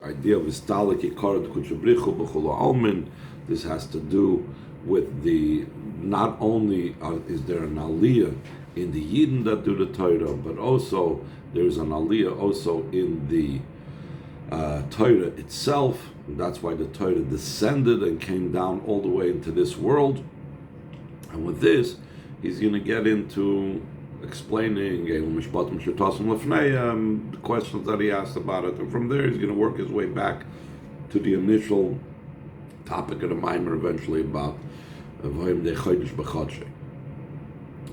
idea of istalik ikar kuchabrichu b'chol almin. This has to do with the not only is there an aliyah in the Yidden that do the Torah, but also there's an aliyah also in the Torah itself. That's why the Torah descended and came down all the way into this world. And with this, he's going to get into explaining the questions that he asked about it. And from there, he's going to work his way back to the initial topic of the Maimer, eventually about Xodsh B'Chadshei.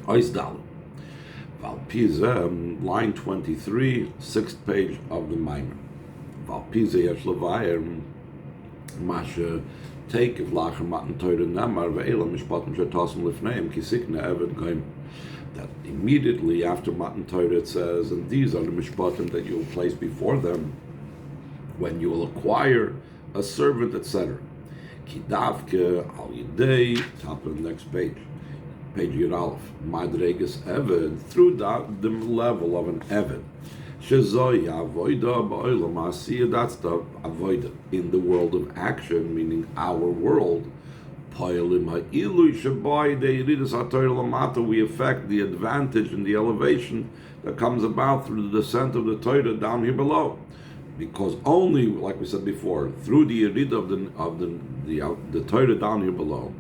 Oisdal. Line 23, 6th page of the Maimer. Valpize yesh levayer mashe take if lacher matan Torah namar ve'ela mishpatim shetasim lifneim kisikna eved goim. That immediately after matan Torah it says, and these are the mishpatim that you will place before them when you will acquire a servant, etc. Kidavke al yidei, top of the next page. Page Yud Aleph. Madregas Eved, through the level of an Eved. Shezoy avoida ba'olam ha'asiyah, that's the avoida in the world of action, meaning our world. Po'elim ha'ilui shebai de'iridas ha'torah lamata, we affect the advantage and the elevation that comes about through the descent of the Torah down here below. Because only, like we said before, through the Yerida of the Torah down here below,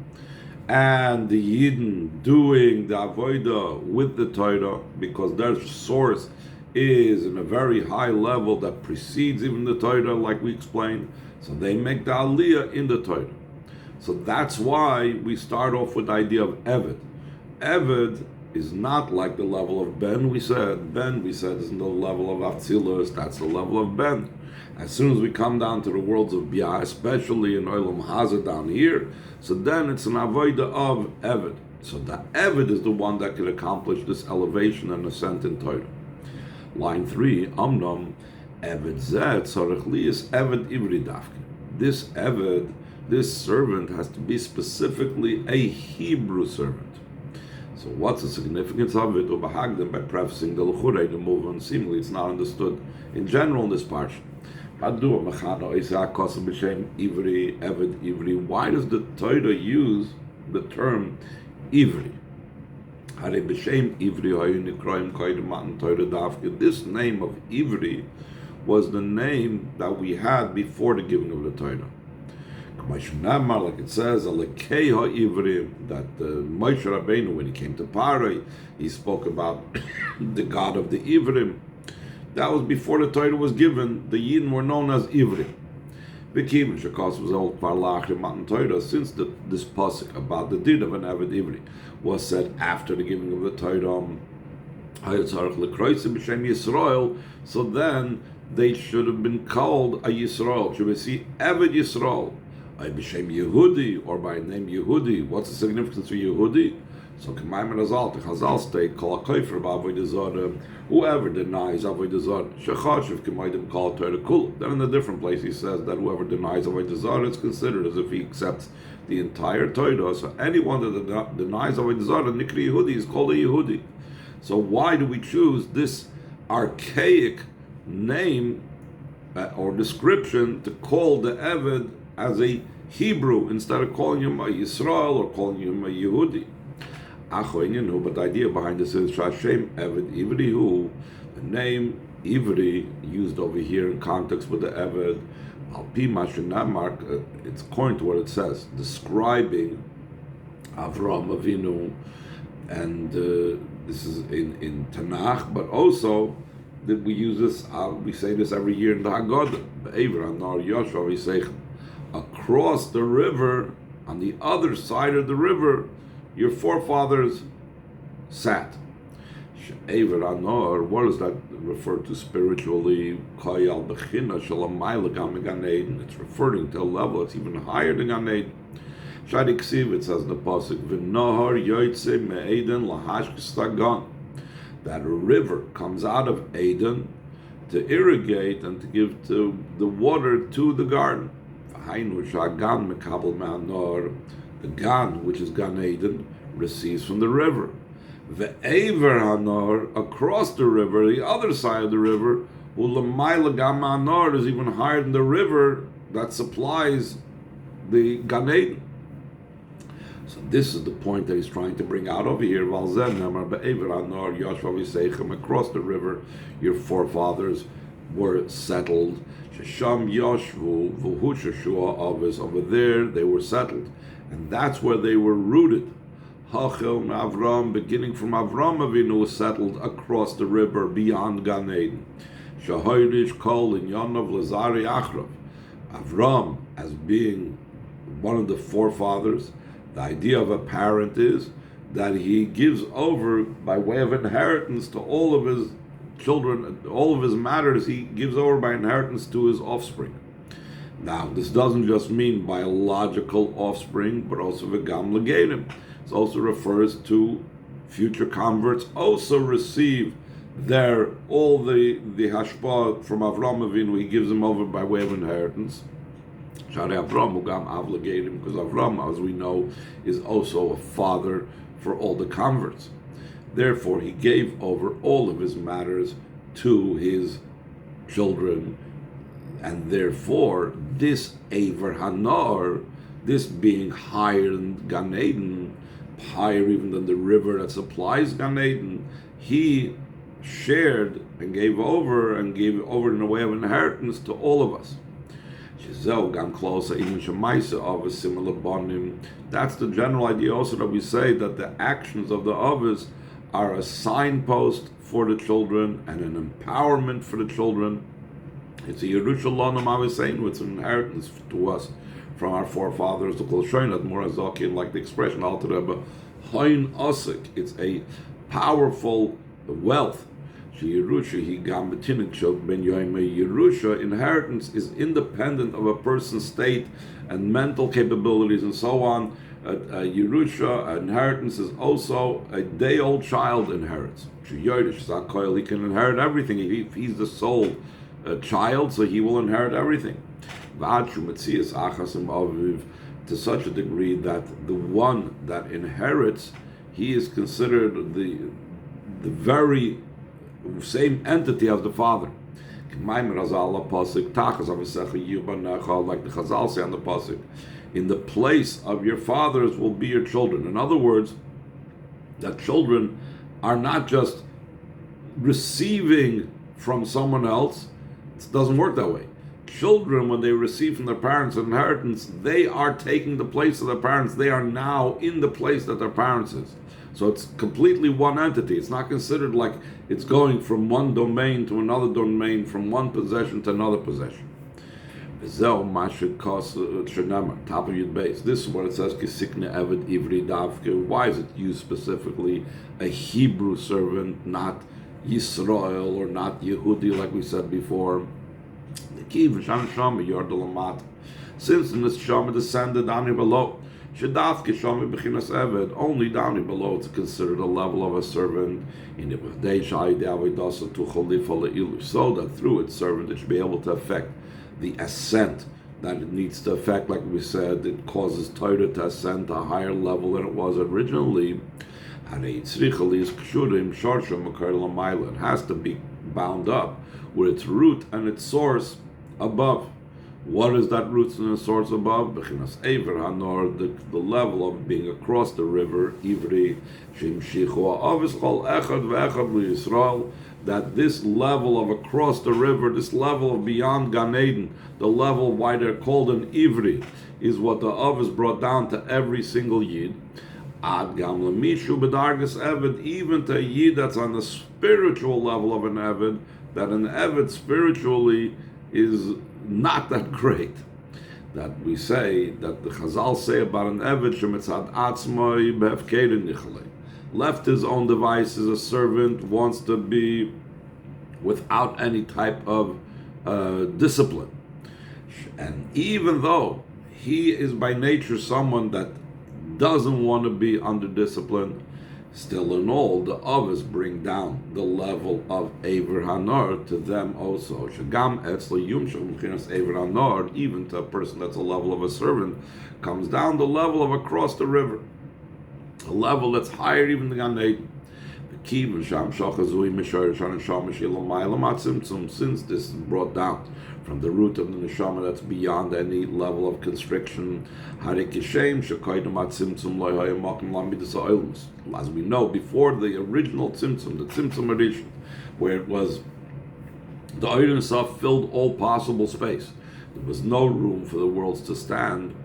and the Yidden doing the Avodah with the Torah, because their source is in a very high level that precedes even the Torah, like we explained, so they make the Aliyah in the Torah. So that's why we start off with the idea of Eved. Eved is not like the level of Ben, we said. Ben, we said, isn't the level of Atzilus, that's the level of Ben. As soon as we come down to the worlds of Bia, especially in Olam Hazah down here, so then it's an avodah of Eved. So the Eved is the one that can accomplish this elevation and ascent in Torah. Line 3, Amnam, Eved Zet, Tzarech Liyas, Eved Ivri Dafke. This Eved, this servant, has to be specifically a Hebrew servant. So what's the significance of it? Ubahagdim, by prefacing the L'churei, the move on seemingly, it's not understood in general in this parsha. Why does the Torah use the term Ivri? This name of Ivri was the name that we had before the giving of the Torah. Like it says, that Moshe Rabbeinu, when he came to Parai, he spoke about the God of the Ivrim. That was before the Torah was given. The Yidden were known as Ivrim. Bekivin Shekos was old Parlach Matan Torah, since this pasuk about the din of an Eved Ivri was said after the giving of the Torah, so then they should have been called a Yisrael. Should we see Eved Yisrael? B'Shem Yehudi, or by name Yehudi. What's the significance of Yehudi? So K'mayim Razal, the Chazal state, Kol HaKofer B'Avodah Zarah, whoever denies Avodah Zarah, Shechashiv K'mayim Kol Torah Kula. Then in a different place he says that whoever denies Avodah Zarah is considered as if he accepts the entire Torah. So anyone that denies Avodah Zarah, Nikri Yehudi, is called a Yehudi. So why do we choose this archaic name or description to call the Eved as a Hebrew instead of calling him a Yisrael or calling him a Yehudi? But the idea behind this is Shashem Eved Ivri, who the name Ivri used over here in context with the Eved, Alpi Mashinamar, it's according to what it says, describing Avraham Avinu, and this is in Tanakh, but also that we use this, we say this every year in the Haggadah, across the river, on the other side of the river, your forefathers sat. What does that refer to spiritually? It's referring to a level that's even higher than Gan Eden. It says in the pasuk, that a river comes out of Eden to irrigate and to give the water to the garden. The Gan, which is Gan Eden, receives from the river. The Aver Hanor, across the river, the other side of the river, Ulamaila Gam Anor is even higher than the river that supplies the Gan Eden. So this is the point that he's trying to bring out over here. Across the river, your forefathers were settled. Over there, they were settled. And that's where they were rooted. Avram, beginning from Avram Avinu, was settled across the river beyond Gan Eden. Avram, as being one of the forefathers, the idea of a parent is that he gives over by way of inheritance to all of his children, all of his matters, he gives over by inheritance to his offspring. Now, this doesn't just mean biological offspring, but also v'gam legenim. It also refers to future converts also receive all the hashpah from Avram Avinu. He gives them over by way of inheritance. Avram ugam avlegatim, because Avram, as we know, is also a father for all the converts. Therefore, he gave over all of his matters to his children, and therefore, this Aver Hanar, this being higher than Gan Eden, higher even than the river that supplies Gan Eden, he shared and gave over in a way of inheritance to all of us. That's the general idea also, that we say that the actions of the Avos are a signpost for the children and an empowerment for the children. It's a Yerushalayim, I was saying, it's an inheritance to us from our forefathers. The Kol Shoynat Morazakin, like the expression Alter Rebbe, Hoin Osik. It's a powerful wealth. Yerusha, inheritance, is independent of a person's state and mental capabilities and so on. Yerusha, inheritance, is also a day-old child inherits. He can inherit everything. If he's the sole child, so he will inherit everything. To such a degree that the one that inherits, he is considered the very same entity as the father. Like the Chazal say on the pasuk, in the place of your fathers will be your children. In other words, that children are not just receiving from someone else. It doesn't work that way. Children, when they receive from their parents an inheritance, they are taking the place of their parents. They are now in the place that their parents is. So it's completely one entity. It's not considered like it's going from one domain to another domain, from one possession to another possession. This is what it says, why is it used specifically a Hebrew servant, not Yisrael or not Yehudi, like we said before? Since the neshama descended down here below, only down here below it's considered a level of a servant, so that through its servant it should be able to affect the ascent that it needs to affect. Like we said, it causes Torah to ascend to a higher level than it was originally. It has to be bound up with its root and its source above. What is that root and its source above? The level of being across the river, Ivri, that this level of across the river, this level of beyond Gan Eden, the level why they're called an Ivri, is what the Avos brought down to every single Yid. Ad gam lemishu b'dargas Eved, even to a Yid that's on the spiritual level of an Eved, that an Eved spiritually is not that great. That we say, that the Chazal say about an Eved, shemitzad atzmoi behefkerin nichalei, left his own devices, a servant wants to be without any type of discipline. And even though he is by nature someone that doesn't want to be under discipline, still in all, the others bring down the level of Aver Hanar to them also. Shagam etzla yumshach m'chinas Aver Hanar, even to a person that's a level of a servant, comes down the level of across the river, a level that's higher even than Gan Eden. Since this is brought down from the root of the neshama that's beyond any level of constriction, as we know, before the original tzimtzum, the tzimtzum addition, where it was the Ein Sof filled all possible space, there was no room for the worlds to stand.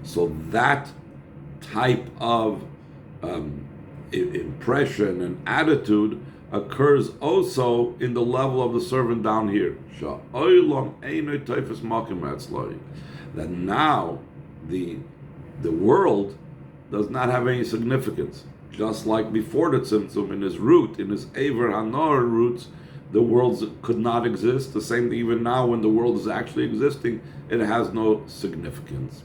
So that type of impression and attitude occurs also in the level of the servant down here. That now the world does not have any significance. Just like before the tzimtzum, in his root, in his Aver Hanor roots, the worlds could not exist. The same thing even now when the world is actually existing, it has no significance.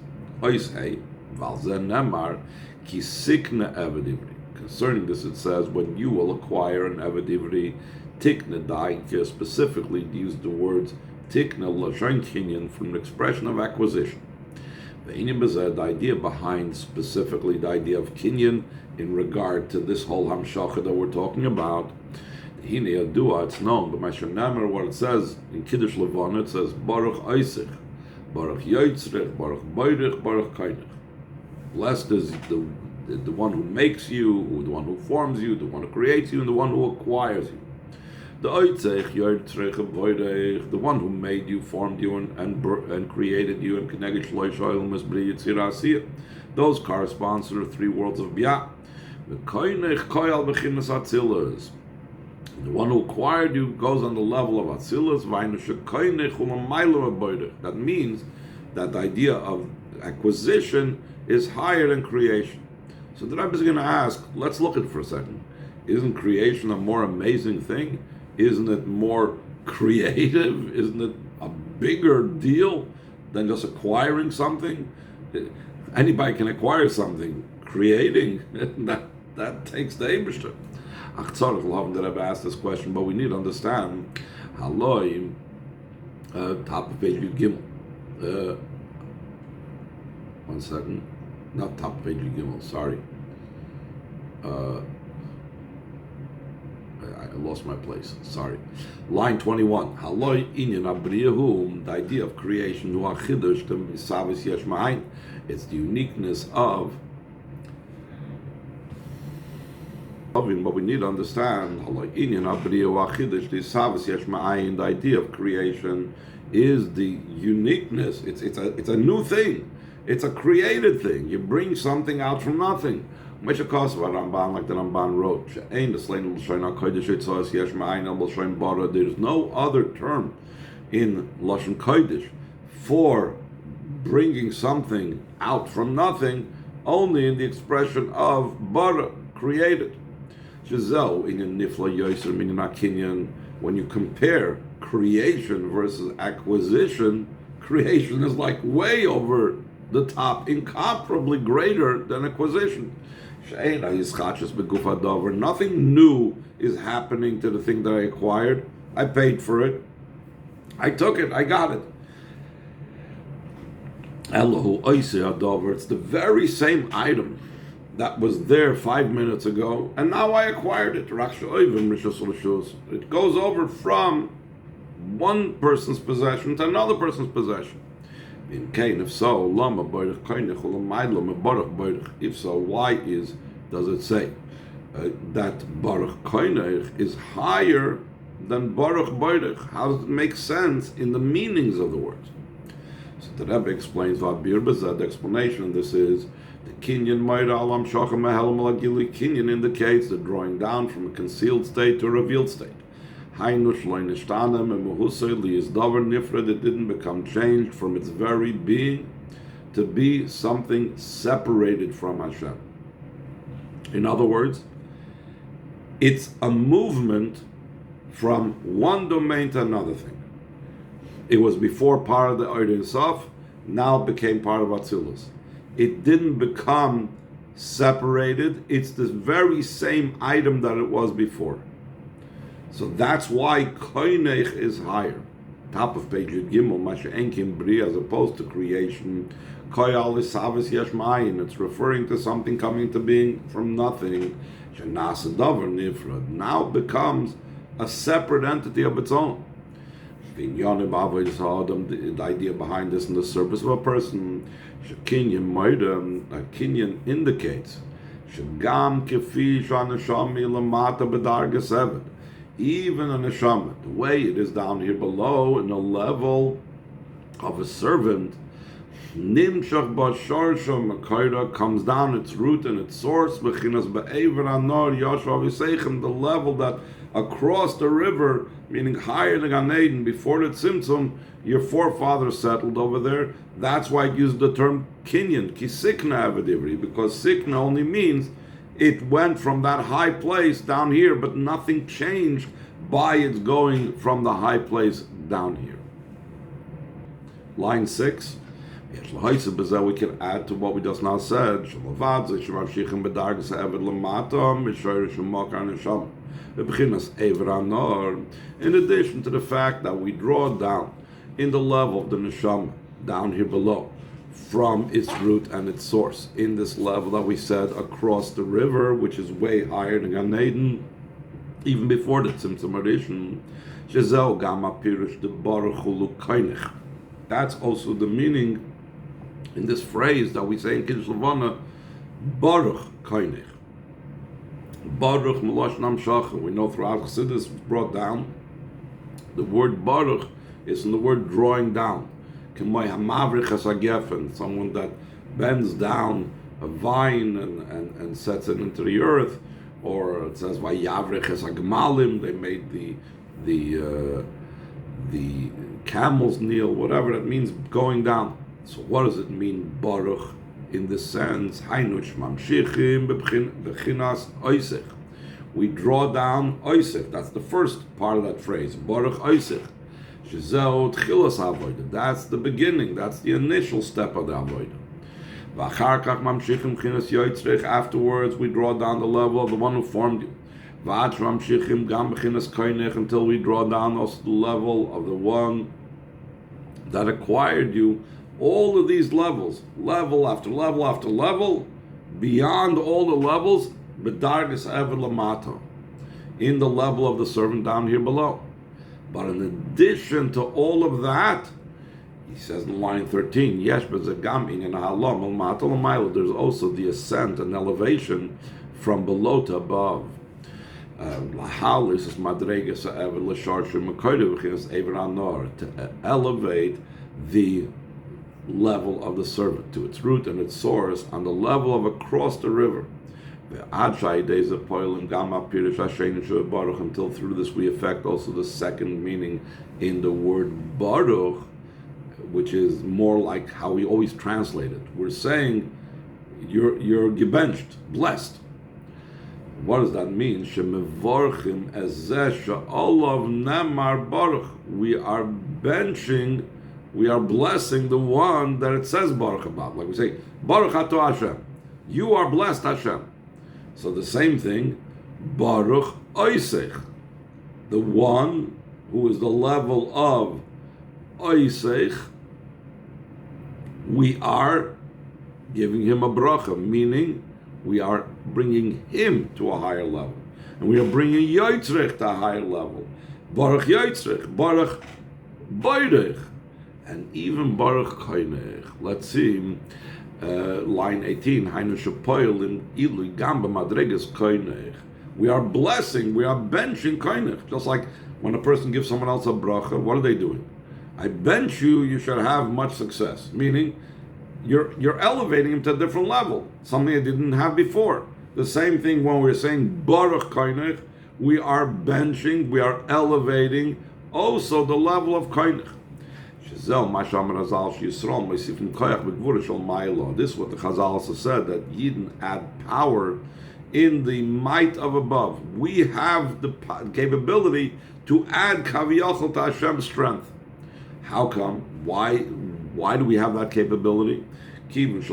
Concerning this, it says, when you will acquire an evedivri, tikna daike, specifically used the words tikna l'shain kinyan from the expression of acquisition. The idea behind specifically the idea of kinyan in regard to this whole hamshacha that we're talking about, it's known, but what it says in Kiddush Levana, it says Baruch Eisich, Baruch Yotzrich, Baruch Boirich, Baruch Kainich. Blessed is the one who makes you, the one who forms you, the one who creates you, and the one who acquires you. The Oitzech, Yotzrich, Boirich, the one who made you, formed you, and created you, and Keneged Shloi Shoyel Misbri Yitzir Asiyah. Those correspond to the three worlds of Biyah. The Kainich Koyal Bechinas Atzilas. The one who acquired you goes on the level of Atzilus. That means that the idea of acquisition is higher than creation. So the Rebbe is going to ask, let's look at it for a second. Isn't creation a more amazing thing? Isn't it more creative? Isn't it a bigger deal than just acquiring something? Anybody can acquire something. Creating, that takes the Eibishter. That I've asked this question, but we need to understand. Haloi, top of page Gimel. 1 second, not top of page Gimel. Sorry, I lost my place. Sorry, line 21. Haloi inyan abriyahum. The idea of creation. Hu achidush misavis yesh ma'ayin. It's the uniqueness of. But we need to understand the idea of creation is the uniqueness. It's a new thing. It's a created thing. You bring something out from nothing. Like the Ramban wrote, there's no other term in Lashon Kodesh for bringing something out from nothing, only in the expression of bara, created. When you compare creation versus acquisition, creation is like way over the top, incomparably greater than acquisition. Nothing new is happening to the thing that I acquired. I paid for it. I took it. I got it. It's the very same item that was there 5 minutes ago, and now I acquired it. It goes over from one person's possession to another person's possession. If so, why does it say that Baruch Koinech is higher than Baruch Boirich? How does it make sense in the meanings of the words? So the Rebbe explains the explanation, and this is the Kinyan Mayra Alam Shacham Mehelam Lagili. Kinyan indicates the drawing down from a concealed state to a revealed state. It didn't become changed from its very being to be something separated from Hashem. In other words, it's a movement from one domain to another thing. It was before part of the Ein Sof, now became part of Atzilus. It didn't become separated. It's the very same item that it was before. So that's why Koinech is higher. top of page Yud Gimel, Masha Enkim Bri, as opposed to creation, Koyal Isavis Yashmayin. It's referring to something coming to being from nothing. Shanasa Davar Nifrad now becomes a separate entity of its own. The idea behind this in the service of a person, Kinyan Maidam, a Kinyan indicates, Shagam Kefi Shanashami Lamata Bedarga 7. Even a neshama, the way it is down here below, in the level of a servant, Nimshach Basharsha Makaira comes down its root and its source, Bechinas Be'ever Anor Yashua V'Seichem, the level that across the river, meaning higher than Gan Eden, before the Tzimtzum, your forefathers settled over there. That's why it used the term Kinyan, Kisikna Avadivri, because Sikna only means it went from that high place down here, but nothing changed by its going from the high place down here. Line 6. We can add to what we just now said. In addition to the fact that we draw down in the level of the neshama, down here below, from its root and its source, in this level that we said across the river, which is way higher than Gan Eden, even before the Tzimtzum Rishon, that's also the meaning in this phrase that we say in Kiddush Levana, Baruch Koinich. Baruch Melosh Nam Shachar. We know throughout Chassidus brought down, the word Baruch is in the word drawing down. Someone that bends down a vine and sets it into the earth, or it says Vayavrich es Agmalim, they made the camels kneel, whatever it means, going down. So what does it mean, Baruch, in this sense? We draw down Oisech. That's the first part of that phrase, Baruch Oisech. That's the beginning, that's the initial step of the avodah. Afterwards, we draw down the level of the one who formed you. Until we draw down also the level of the one that acquired you. All of these levels, level after level after level, beyond all the levels, b'dargas ever lamato, in the level of the servant down here below. But in addition to all of that, he says in line 13, Yesh b'zagam in halam al mato. There's also the ascent and elevation from below to above. Lahal is madregas ever l'sharshu mekayde v'chinas ever anor, to elevate the level of the servant to its root and its source on the level of across the river. Until through this we affect also the second meaning in the word Baruch, which is more like how we always translate it. We're saying you're gebenched, blessed. What does that mean? We are benching, we are blessing the one that it says Baruch about. Like we say, Baruch Ato Hashem. You are blessed, Hashem. So the same thing, Baruch Oisech. The one who is the level of Oisech, we are giving him a bracha, meaning we are bringing him to a higher level. And we are bringing Yotzrich to a higher level. Baruch Yotzrich, Baruch Bayrich, and even Baruch Koinech. Let's see, line 18, Hainu Shapoil in Ilu Gamba Madregas Koinech. We are blessing, we are benching Koinech. Just like when a person gives someone else a bracha, what are they doing? I bench you, you should have much success. Meaning, you're elevating him to a different level, something I didn't have before. The same thing when we're saying Baruch Koinech, we are benching, we are elevating also the level of Koinech. This is what the Chazal also said, that Yidden add power in the might of above. We have the capability to add Kaviyachal to Hashem's strength. How come? Why do we have that capability? Since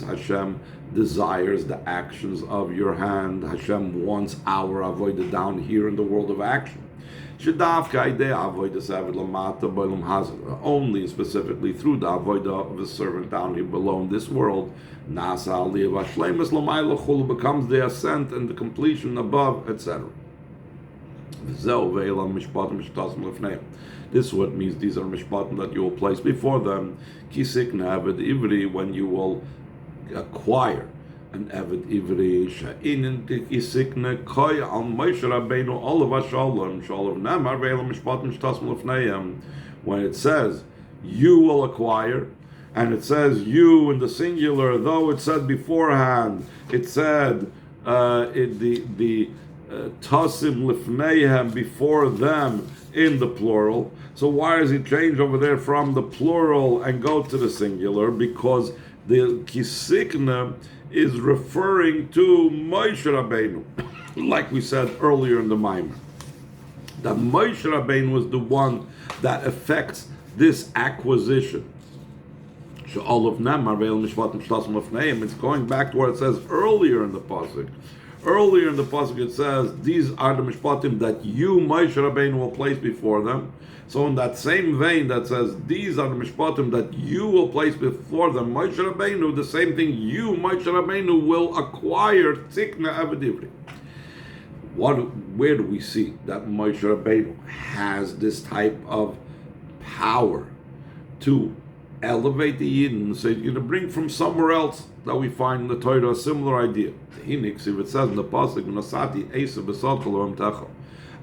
Hashem desires the actions of your hand, Hashem wants our avodah down here in the world of action. Only and specifically through the avodah of a servant down here below in this world, becomes the ascent and the completion above, etc. This is what means these are mishpatim that you will place before them. When you will acquire an Eved Ivri she'inin isikne koy al Moshe Rabbeinu olav shalom shalom namar ve'elam mishpatim shtasm lefneihem. When it says you will acquire, and it says you in the singular, though it said beforehand, it said the tasim lefneihem before them in the plural. So why does he change over there from the plural and go to the singular? Because the kisikna is referring to Moshe Rabbeinu, like we said earlier in the Maimer. That Moshe Rabbeinu was the one that affects this acquisition. It's going back to what it says earlier in the pasuk. Earlier in the pasuk it says, these are the mishpatim that you, Moshe Rabbeinu, will place before them. So in that same vein that says, these are the mishpatim that you will place before them, Moshe Rabbeinu, the same thing you, Moshe Rabbeinu, will acquire tikna avidivri. Where do we see that Moshe Rabbeinu has this type of power to elevate the Yidden? So you're going to bring from somewhere else that we find in the Torah a similar idea. If it says in the pasuk,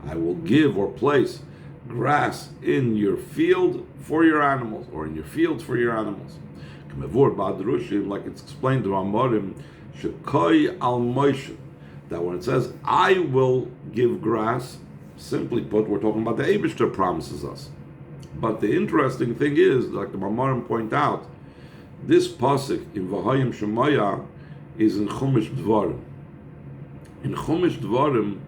I will give or place grass in your field for your animals, or in your fields for your animals. Like it's explained to Amorim, that when it says I will give grass, simply put, we're talking about the Eibishter promises us. But the interesting thing is, like the Amorim point out, this pasuk in V'hayim Shemaya is in Chumash Dvarim. In Chumash Dvarim,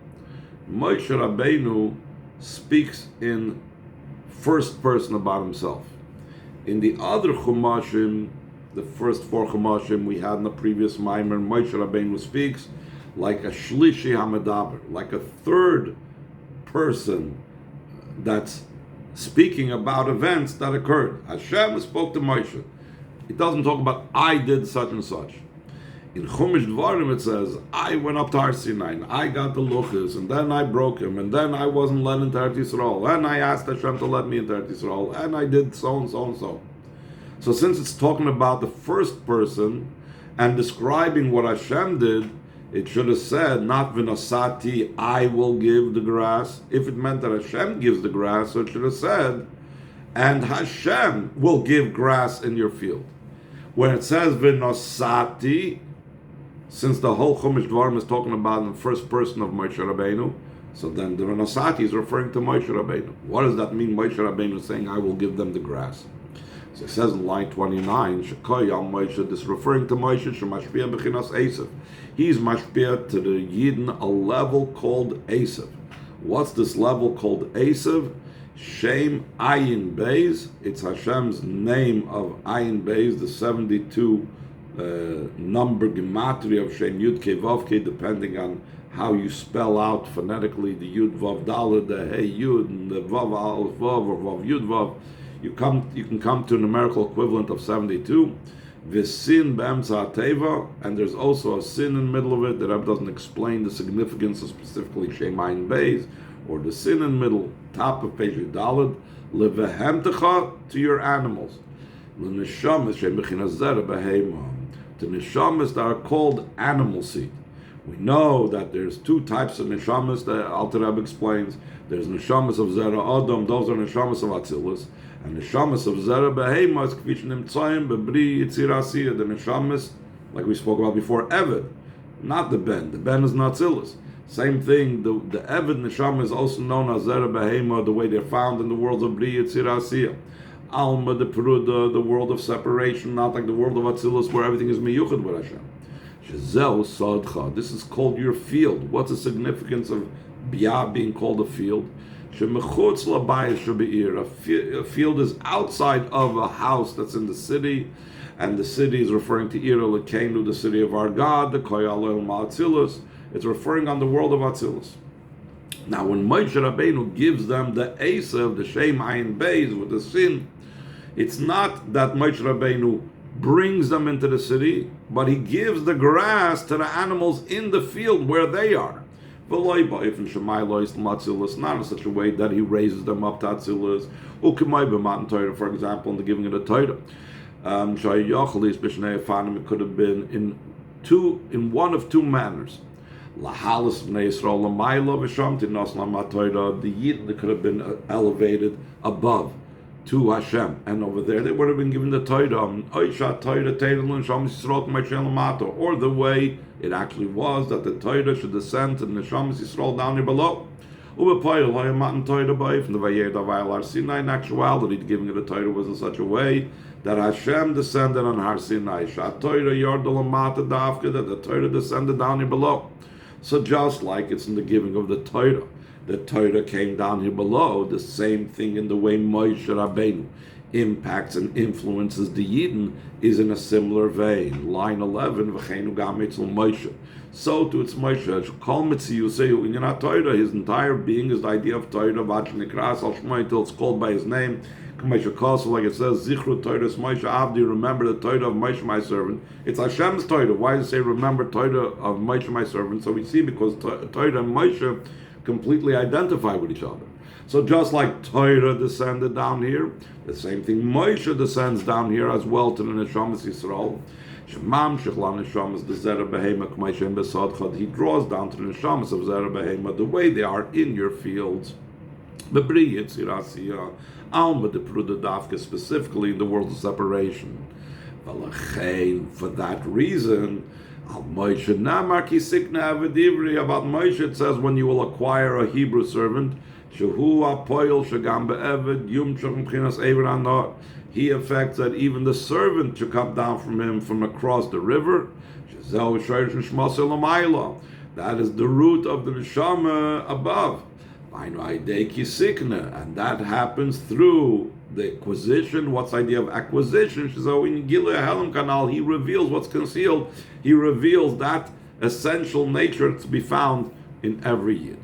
Moshe Rabbeinu speaks in first person about himself. In the other Chumashim, the first four Chumashim we had in the previous Maimer, Moshe Rabbeinu speaks like a Shlishi Hamadaber, like a third person that's speaking about events that occurred. Hashem spoke to Moshe. It doesn't talk about I did such and such. In Chumash Dvarim it says, I went up to Har Sinai, and I got the luchas, and then I broke him, and then I wasn't let into Eretz Yisrael, and I asked Hashem to let me into Eretz Yisrael, and I did so and so and so. So since it's talking about the first person and describing what Hashem did, it should have said, not Vinasati, I will give the grass. If it meant that Hashem gives the grass, so it should have said, and Hashem will give grass in your field. When it says Vinasati, since the whole Chumash Dvarim is talking about in the first person of Moshe Rabbeinu, so then the Vinasati is referring to Moshe Rabbeinu. What does that mean, Moshe Rabbeinu saying, I will give them the grass? So it says in line 29, Shekoy al Moshe, this is referring to Moshe, Shemashpia Bechinas Esav. He's mashpia to the Yidden, a level called Esav. What's this level called Esav? Shem Ayin Beis. It's Hashem's name of Ayin Beis, the 72 number gematria of Shem Yud Kei Vav Kei, depending on how you spell out phonetically the Yud Vav Daled, the Hey Yud, and the Vav Aleph Vav, or Vav Yud Vav. You can come to a numerical equivalent of 72. V'sin be'emtza teva, and there's also a sin in the middle of it. The Rebbe doesn't explain the significance of specifically Shem Ayin Beis, or the sin in the middle, top of page Daled, levehemtecha, to your animals. L'neshamas shem bechinas zera behema, to neshamas that are called animal seed. We know that there's two types of neshamas that Alter Rebbe explains. There's neshamas of zera adam, those are neshamas of atzilus, and neshamas of zera behema is kvish nimtzayim bebri yitzirasiyah. The neshamas, like we spoke about before, Eved, not the Ben. The Ben is not atzilus. Same thing, the Eved neshama is also known as zera behema, the way they're found in the world of bri yitzirasiyah. Alma, the Peruda, the world of separation, not like the world of Atzilus where everything is miyuchad with Hashem. Shezel Sadcha, this is called your field. What's the significance of Biyah being called a field? Shemechutz labayis shebeir, a field is outside of a house that's in the city, and the city is referring to Ir Elokeinu, the city of our God, the Koyal El Ma'atzilus. It's referring on the world of Atzilus. Now, when Moshe Rabbeinu gives them the Esav, the Shem Ayin Beis with the sin, it's not that Moshe Rabbeinu brings them into the city, but he gives the grass to the animals in the field where they are. Not in such a way that he raises them up to Atzilus. For example, in the giving of the Torah. It could have been in one of two manners. The Yid could have been elevated above to Hashem, and over there they would have been given the Torah, or the way it actually was, that the Torah should descend to the Neshamas Yisrael down here below. In actuality, the giving of the Torah was in such a way that Hashem descended on Har Sinai, that the Torah descended down here below. So just like it's in the giving of the Torah came down here below, the same thing in the way Moshe Rabbeinu impacts and influences the Yidden is in a similar vein. Line 11, V'cheinu gam etzel Moshe. So to its Moshe, Kol Mitziyusehu Inyan Torah, his entire being is the idea of Torah, V'ad Nikras al Shmo, until it's called by his name. Like it says, Zichru Torah Moshe Avdi, remember the Torah of Moshe my servant. It's Hashem's Torah. Why does it say remember Torah of Moshe my servant? So we see because Torah and Moshe completely identify with each other. So just like Torah descended down here, the same thing Moshe descends down here as well to the Neshamas Yisrael. He draws down to the Neshamas of Zera Behema the way they are in your fields. Alma de Pruda Dafka, specifically in the world of separation. For that reason, about Moshe it says when you will acquire a Hebrew servant, he affects that even the servant should come down from him from across the river. That is the root of the neshama above. And that happens through the acquisition. What's the idea of acquisition? So in Gilui Helam Kanal, he reveals what's concealed. He reveals that essential nature to be found in every Yid.